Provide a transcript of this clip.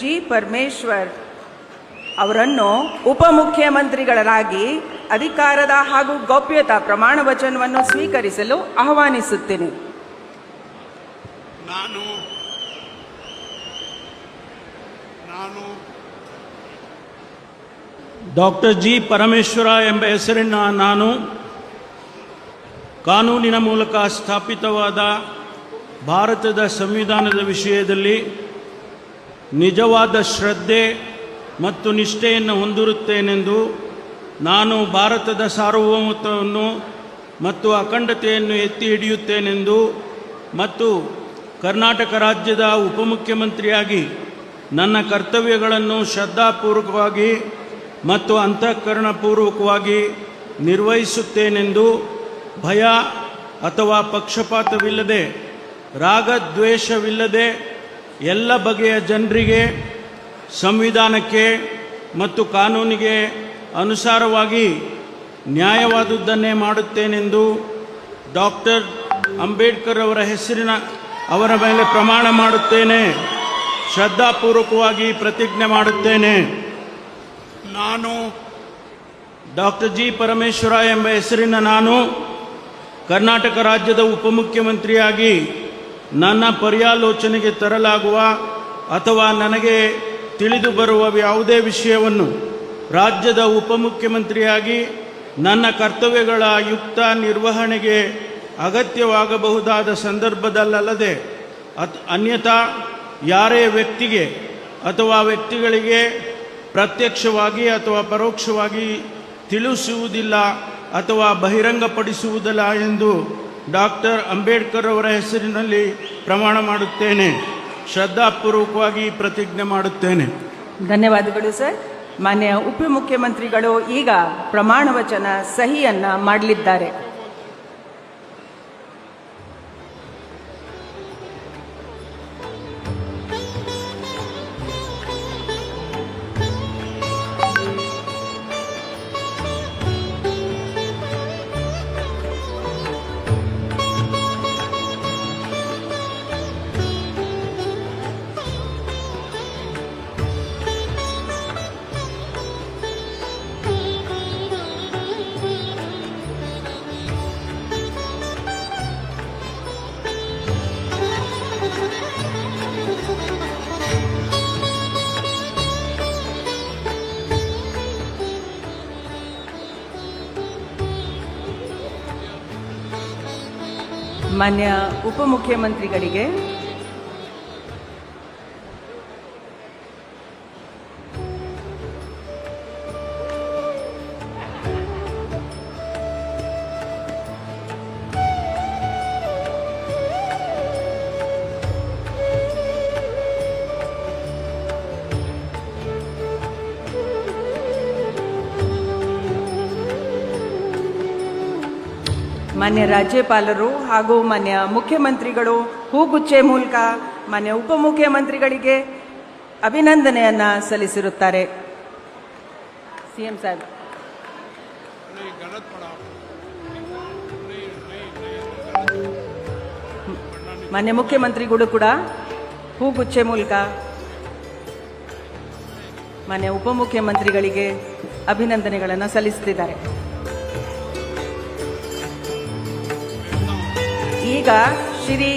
G Parameshwar ಅವರನ್ನು ಉಪಮುಖ್ಯಮಂತ್ರಿಗಳಾಗಿ ಅಧಿಕಾರದ ಹಾಗೂ ಗೌಪ್ಯತಾ ಪ್ರಮಾಣ ವಚನವನ್ನು ಸ್ವೀಕರಿಸಲು ಆಹ್ವಾನಿಸುತ್ತೇನೆ. ನಾನು ಡಾಕ್ಟರ್ ಜಿ ಪರಮೇಶ್ವರ ಎಂಬ ಹೆಸರಿನ ನಾನು ಕಾನೂನಿನ ಮೂಲಕ ಸ್ಥಾಪಿತವಾದ ಭಾರತದ ಸಂವಿಧಾನದ ವಿಷಯದಲ್ಲಿ ನಿಜವಾದ ಶ್ರದ್ಧೆ ಮತ್ತು ನಿಷ್ಠೆಯನ್ನು ಹೊಂದಿರುತ್ತೇನೆಂದು ನಾನು ಭಾರತದ ಸಾರ್ವಭೌಮತ್ವವನ್ನು ಮತ್ತು ಅಖಂಡತೆಯನ್ನು ಎತ್ತಿ ಹಿಡಿಯುತ್ತೇನೆಂದು ಮತ್ತು ಕರ್ನಾಟಕ ರಾಜ್ಯದ ಉಪಮುಖ್ಯಮಂತ್ರಿಯಾಗಿ ನನ್ನ ಕರ್ತವ್ಯಗಳನ್ನು ಶ್ರದ್ಧಾಪೂರ್ವಕವಾಗಿ ಮತ್ತು ಅಂತಃಕರಣಪೂರ್ವಕವಾಗಿ ನಿರ್ವಹಿಸುತ್ತೇನೆಂದು ಭಯ ಅಥವಾ ಪಕ್ಷಪಾತವಿಲ್ಲದೆ ರಾಗದ್ವೇಷವಿಲ್ಲದೆ ಎಲ್ಲ ಬಗೆಯ ಜನರಿಗೆ ಸಂವಿಧಾನಕ್ಕೆ ಮತ್ತು ಕಾನೂನಿಗೆ ಅನುಸಾರವಾಗಿ ನ್ಯಾಯವಾದುದನ್ನೇ ಮಾಡುತ್ತೇನೆಂದು ಡಾಕ್ಟರ್ ಅಂಬೇಡ್ಕರ್ ಅವರ ಅವರ ಮೇಲೆ ಪ್ರಮಾಣ ಮಾಡುತ್ತೇನೆ. ಶ್ರದ್ಧಾಪೂರ್ವಕವಾಗಿ ಪ್ರತಿಜ್ಞೆ ಮಾಡುತ್ತೇನೆ. ನಾನು ಡಾಕ್ಟರ್ ಜಿ ಪರಮೇಶ್ವರ ಎಂಬ ಹೆಸರಿನ ನಾನು ಕರ್ನಾಟಕ ರಾಜ್ಯದ ಉಪಮುಖ್ಯಮಂತ್ರಿಯಾಗಿ ನನ್ನ ಪರ್ಯಾಲೋಚನೆಗೆ ತರಲಾಗುವ ಅಥವಾ ನನಗೆ ತಿಳಿದು ಬರುವ ಯಾವುದೇ ವಿಷಯವನ್ನು ರಾಜ್ಯದ ಉಪಮುಖ್ಯಮಂತ್ರಿಯಾಗಿ ನನ್ನ ಕರ್ತವ್ಯಗಳ ಯುಕ್ತ ನಿರ್ವಹಣೆಗೆ ಅಗತ್ಯವಾಗಬಹುದಾದ ಸಂದರ್ಭದಲ್ಲದೆ ಅನ್ಯಥಾ ಯಾರೇ ವ್ಯಕ್ತಿಗೆ ಅಥವಾ ವ್ಯಕ್ತಿಗಳಿಗೆ ಪ್ರತ್ಯಕ್ಷವಾಗಿ ಅಥವಾ ಪರೋಕ್ಷವಾಗಿ ತಿಳಿಸುವುದಿಲ್ಲ ಅಥವಾ ಬಹಿರಂಗಪಡಿಸುವುದಿಲ್ಲ ಎಂದು ಡಾಕ್ಟರ್ ಅಂಬೇಡ್ಕರ್ ಅವರ ಹೆಸರಿನಲ್ಲಿ ಪ್ರಮಾಣ ಮಾಡುತ್ತೇನೆ. ಶ್ರದ್ಧಾಪೂರ್ವಕವಾಗಿ ಪ್ರತಿಜ್ಞೆ ಮಾಡುತ್ತೇನೆ. ಧನ್ಯವಾದಗಳು ಸರ್. ಮಾನ್ಯ ಉಪಮುಖ್ಯಮಂತ್ರಿಗಳು ಈಗ ಪ್ರಮಾಣ ವಚನ ಸಹಿಯನ್ನ ಮಾಡಲಿದ್ದಾರೆ. ಮಾನ್ಯ ಉಪಮುಖ್ಯಮಂತ್ರಿಗಳಿಗೆ ಮಾನ್ಯ ರಾಜ್ಯಪಾಲರು ಹಾಗೂ ಮಾನ್ಯ ಮುಖ್ಯಮಂತ್ರಿಗಳು ಹೂಗುಚ್ಚೆ ಮೂಲಕ ಮಾನ್ಯ ಉಪಮುಖ್ಯಮಂತ್ರಿಗಳಿಗೆ ಅಭಿನಂದನೆಯನ್ನ ಸಲ್ಲಿಸಿರುತ್ತಾರೆ. ಸಿಎಂ ಸಾಹೇಬ್. ಮಾನ್ಯ ಮುಖ್ಯಮಂತ್ರಿಗಳು ಕೂಡ ಹೂಗುಚ್ಚೆ ಮೂಲಕ ಮಾನ್ಯ ಉಪಮುಖ್ಯಮಂತ್ರಿಗಳಿಗೆ ಅಭಿನಂದನೆಗಳನ್ನು ಸಲ್ಲಿಸುತ್ತಿದ್ದಾರೆ. ಈಗ ಶ್ರೀ